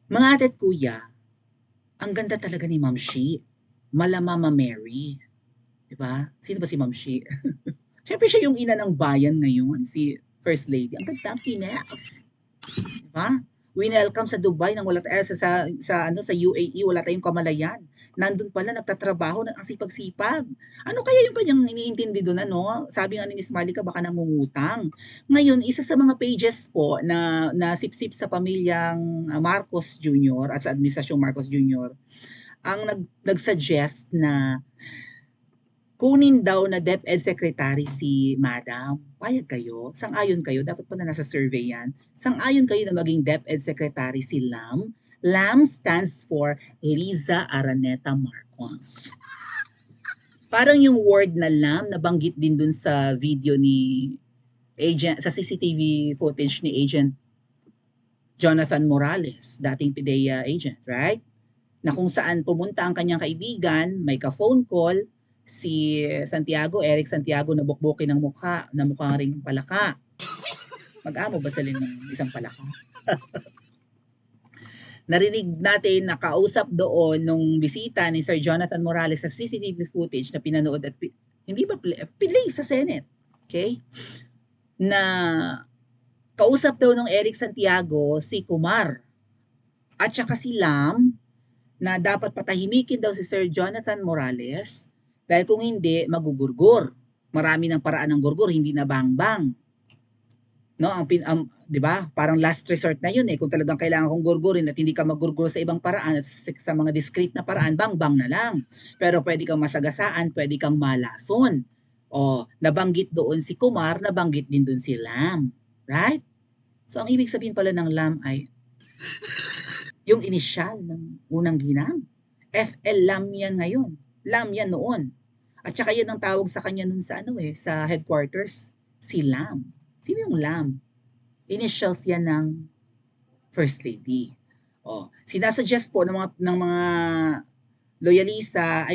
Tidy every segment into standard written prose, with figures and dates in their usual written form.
Mga ate at kuya, ang ganda talaga ni Ma'am Shi. Mala Mama Mary, 'di ba? Sino ba si Ma'am Shi? Siyempre siya yung ina ng bayan ngayon, si First Lady. Ang ganda, ang kineas, 'di ba? Winelcome sa Dubai nang wala sa UAE wala tayong kamalayan. Nandun pala nagtatrabaho ng ang sipag-sipag. Ano kaya yung kanyang iniintindi doon ano? Sabi nga ni Miss Marlica baka nangungutang. Ngayon, isa sa mga pages po na nasipsip sa pamilyang Marcos Jr. at sa Administrasyong Marcos Jr. ang nag-suggest na kunin daw na DepEd Secretary si Madam. Payag kayo? Sang-ayon kayo? Dapat pala nasa survey yan. Sang-ayon kayo na maging DepEd Secretary si Lam? Lam stands for Liza Araneta Marcos. Parang yung word na Lam, nabanggit din dun sa video ni agent, sa CCTV footage ni Agent Jonathan Morales, dating PIDEA agent, right? Na kung saan pumunta ang kanyang kaibigan, may ka-phone call, si Santiago, Eric Santiago, na bukbukin ng mukha, na mukhang ring palaka. Mag-amo ba sila ng isang palaka? Narinig natin na kausap doon nung bisita ni Sir Jonathan Morales sa CCTV footage na pinanood at hindi ba play sa Senate. Okay? Na kausap daw ng Eric Santiago si Kumar at saka si Lam na dapat patahimikin daw si Sir Jonathan Morales dahil kung hindi, magugurgur. Marami ng paraan ng gurgur, hindi na bang-bang. No, 'di ba? Parang last resort na 'yun eh. Kung talagang kailangan kong gurgurin at hindi ka maggurgur sa ibang paraan at sa mga discreet na paraan, bang-bang na lang. Pero pwede kang masagasaan, pwede kang malason. O, nabanggit doon si Kumar, nabanggit din doon si Lam. Right? So, ang ibig sabihin pala ng Lam ay yung inisyal ng unang ginang. FL Lam yan ngayon. Lam yan noon. At saka yan ang tawag sa kanya nun sa sa headquarters, si Lam. Sino yung Lam? Initials yan ng First Lady. Oh, sinasuggest po ng mga loyalista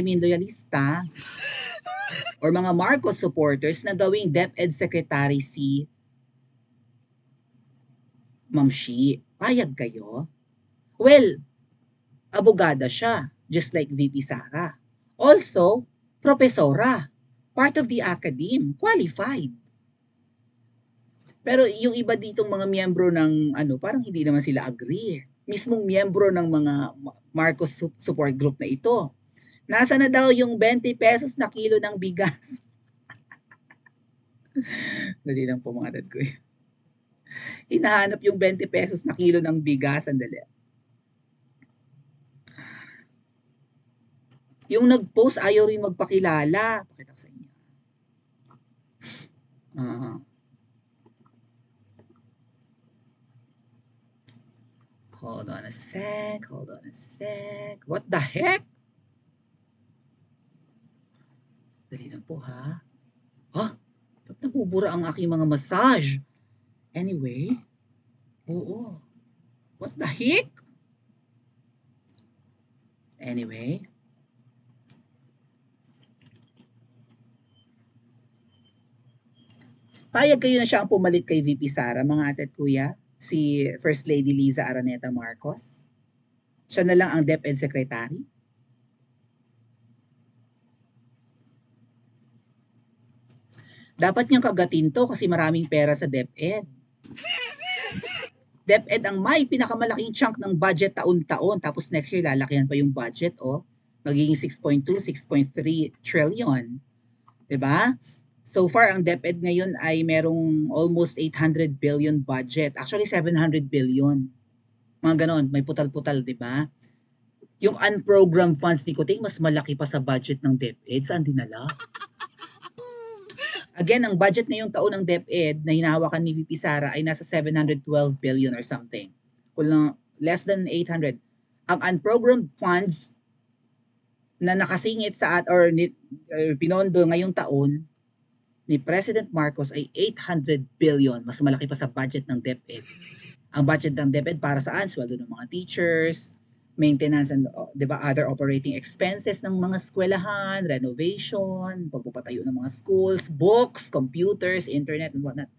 or mga Marcos supporters na gawing DepEd Secretary si Ma'am Shi. Payag kayo? Well, abogada siya, just like VP Sara. Also, propesora, part of the academe, qualified. Pero yung iba ditong mga miyembro ng parang hindi naman sila agree. Mismong miyembro ng mga Marcos support group na ito. Nasa na daw yung 20 pesos na kilo ng bigas? Dali lang po mga dad ko. Hinahanap yung 20 pesos na kilo ng bigas. Sandali. Yung nag-post, ayaw rin magpakilala. Pakita ko sa inyo. Hold on a sec. What the heck? Dali lang po ha. Ba't nabubura ang aking mga massage? Anyway. Oo. What the heck? Anyway. Payag kayo na siya ang pumalit kay VP Sara, mga ate at kuya? Si First Lady Liza Araneta Marcos? Siya na lang ang DepEd Secretary? Dapat niyang kagatin to kasi maraming pera sa DepEd. DepEd ang may pinakamalaking chunk ng budget taon-taon. Tapos next year lalakihan pa yung budget, magiging 6.2, 6.3 trillion. 'Di ba? So far, ang DepEd ngayon ay merong almost 800 billion budget. Actually, 700 billion. Mga ganon, may putal-putal, di ba? Yung unprogrammed funds ni Kuting, mas malaki pa sa budget ng DepEd. Saan dinala? Again, ang budget na yung taon ng DepEd na hinahawakan ni VP Sara ay nasa 712 billion or something. Kulang, less than 800. Ang unprogrammed funds na nakasingit or pinondo ngayong taon ni President Marcos ay 800 billion. Mas malaki pa sa budget ng DepEd. Ang budget ng DepEd para saan? Sweldo ng mga teachers, maintenance and other operating expenses ng mga eskwelahan, renovation, pagpapatayo ng mga schools, books, computers, internet, and whatnot.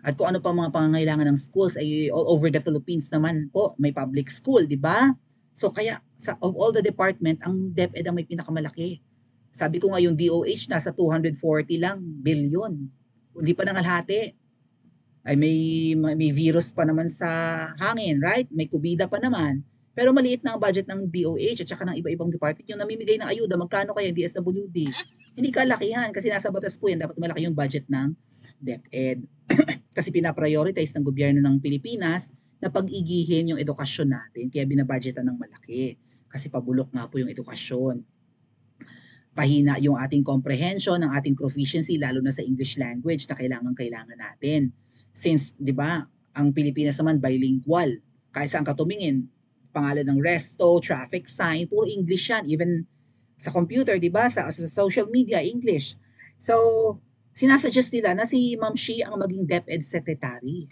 At kung ano pa mga pangangailangan ng schools ay all over the Philippines naman po, may public school, di ba? So kaya of all the department, ang DepEd ang may pinakamalaki. Sabi ko nga yung DOH nasa 240 lang billion. Hindi pa nangalhati. Ay may virus pa naman sa hangin, right? May kubida pa naman. Pero maliit na ang budget ng DOH at saka ng iba-ibang department. Yung namimigay ng ayuda, magkano kaya DSWD? Hindi kalakihan kasi nasa batas po yan. Dapat malaki yung budget ng DepEd. Kasi pinaprioritize ng gobyerno ng Pilipinas na pag-igihin yung edukasyon natin. Kaya binabudgetan ng malaki. Kasi pabulok nga po yung edukasyon. Pahina yung ating comprehension, ng ating proficiency, lalo na sa English language na kailangan natin. Since, di ba, ang Pilipinas naman bilingual. Kahit saan ka tumingin, pangalan ng resto, traffic sign, puro English yan. Even sa computer, di ba, sa social media, English. So, sinasuggest nila na si Ma'am Shi ang maging DepEd Secretary.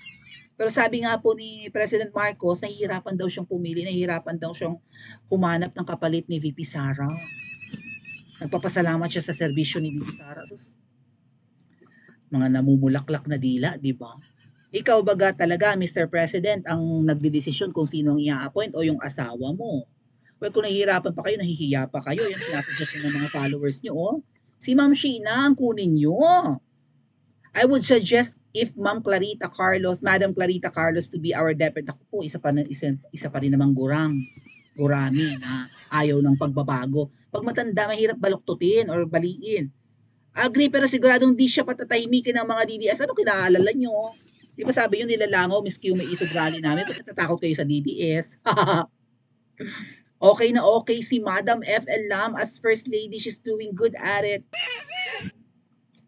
Pero sabi nga po ni President Marcos, nahihirapan daw siyang pumili, nahihirapan daw siyang humanap ng kapalit ni VP Sara. Nagpapasalamat siya sa serbisyo ni VP Sara. Sus, mga namumulaklak na dila, di ba? Ikaw baga talaga, Mr. President, ang nagdedesisyon kung sino ang i-appoint o yung asawa mo. Well, kung nahihirapan pa kayo, nahihiya pa kayo, yung sinasuggest ng mga followers nyo, oh. Si Ma'am Sheena ang kunin nyo. I would suggest if Madam Clarita Carlos to be our DepEd. Ako po, isa pa rin namang gurami na ayaw ng pagbabago. Pag matanda, mahirap baluktutin or baliin. Agree, pero siguradong di siya patatahimikin ng mga DDS. Ano kinaalala nyo? Di ba sabi yun nilalangaw, Miss Q, may isog rally namin. Ba't natatakot kayo sa DDS? Okay na okay si Madam F.L. Lam as First Lady. She's doing good at it.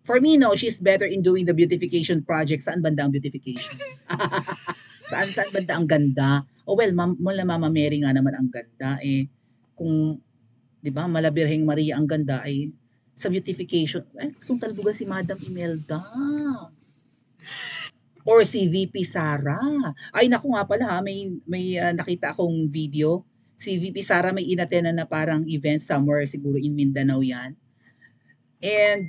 For me, no, she's better in doing the beautification project. Saan banda ang beautification? Saan banda ang ganda? Oh well, Mama Mary nga naman ang ganda. Kung, di ba, Malabirheng Maria ang ganda, sa beautification, gustong talbugan si Madam Imelda. Or si VP Sara. Ay, naku nga pala ha, may nakita akong video. Si VP Sara may inatenan na parang event somewhere, siguro in Mindanao yan. And,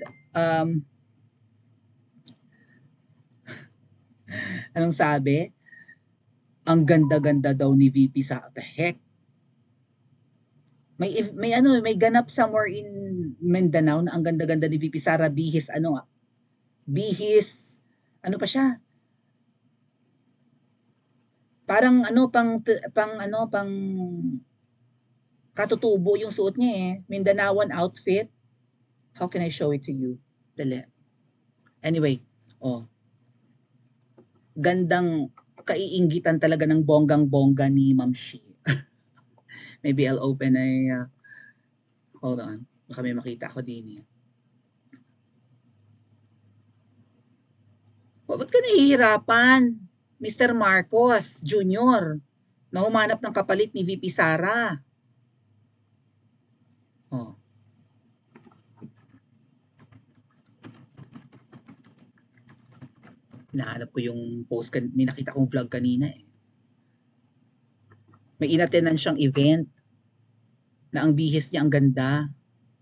anong sabi? Ang ganda-ganda daw ni VP Sara. What the heck? May ganap somewhere in Mindanao na ang ganda-ganda ni VP Sara, bihis pa siya? Parang pang katutubo yung suot niya Mindanaoan outfit. How can I show it to you? Dali. Anyway, gandang kaiinggitan talaga ng bonggang-bongga ni Ma'am Shi. Maybe I'll open hold on. Baka may makita ako din Ba't ka nahihirapan, Mr. Marcos Jr., na humanap ng kapalit ni VP Sara? Nahanap ko yung post, may nakita kong vlog kanina May inatenan siyang event na ang bihis niya ang ganda.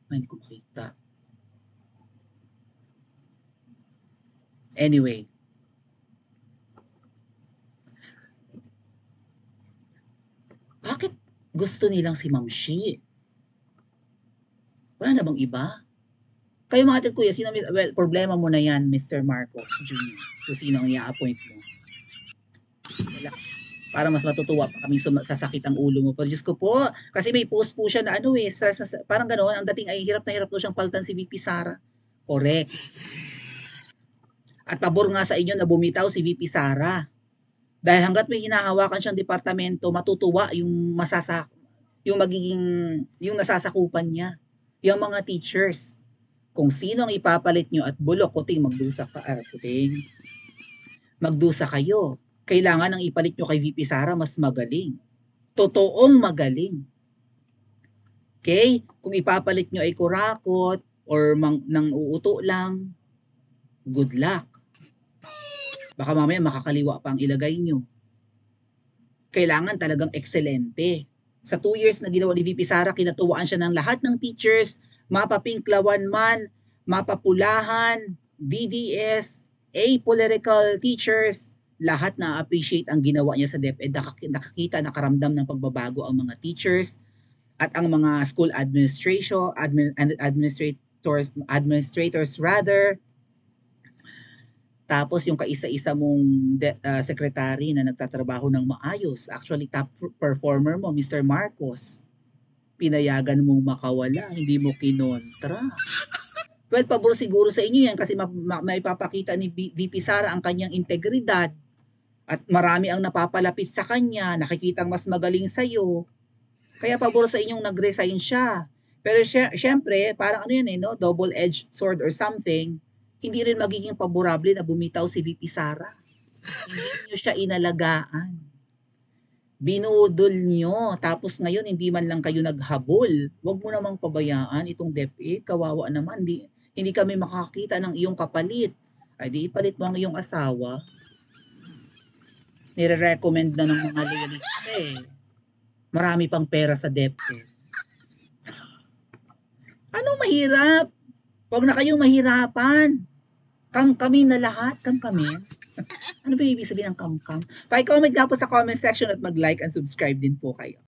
Hindi ko makita. Anyway. Bakit gusto nilang si Ma'am Shi? Wala na bang iba? Kayo mga ating kuya, problema mo na yan, Mr. Marcos Jr. Kung sino ang i-appoint mo. Wala. Para mas matutuwa pa kami sasakit ang ulo mo. Pero Diyos ko po, kasi may post po siya na parang gano'n, ang dating ay hirap na hirap po siyang paltan si VP Sara. Correct. At pabor nga sa inyo na bumitaw si VP Sara. Dahil hanggat may hinahawakan siyang departamento, matutuwa yung nasasakupan niya. Yung mga teachers. Kung sino ang ipapalit nyo at bulok, magdusa kayo. Kailangan ang ipalit nyo kay VP Sara mas magaling. Totoong magaling. Okay? Kung ipapalit nyo ay kurakot or nang uuto lang, good luck. Baka mamaya makakaliwa pa ang ilagay nyo. Kailangan talagang ekselente. Sa 2 years na ginawa ni VP Sara, kinatuwaan siya ng lahat ng teachers, mapapinklawan man, mapapulahan, DDS, Apolitical teachers, lahat na-appreciate ang ginawa niya sa DepEd. Nakakita, nakaramdam ng pagbabago ang mga teachers at ang mga school administrators rather. Tapos yung kaisa-isa mong secretary na nagtatrabaho ng maayos, actually top performer mo, Mr. Marcos, pinayagan mong makawala, hindi mo kinontra. Well, pabor siguro sa inyo yan kasi maipapakita ni VP Sara ang kanyang integridad at marami ang napapalapit sa kanya, nakikitang mas magaling sa'yo. Kaya pabor sa inyong nag-resign siya. Pero syempre, parang ano yan no? Double-edged sword or something, hindi rin magiging paborable na bumitaw si VP Sara. Hindi niyo siya inalagaan. Binudol niyo. Tapos ngayon, hindi man lang kayo naghabol. Huwag mo namang pabayaan itong DepEd. Kawawa naman. Hindi kami makakita ng iyong kapalit. Ay di ipalit mo ang iyong asawa. Nire-recommend na ng mga loyalista eh. Marami pang pera sa DepEd. Anong mahirap? Huwag na kayong mahirapan. Kami na lahat. Kami. Ano ba ibig sabihin ng kam-kam? Pa-comment nga po sa comment section at mag-like and subscribe din po kayo.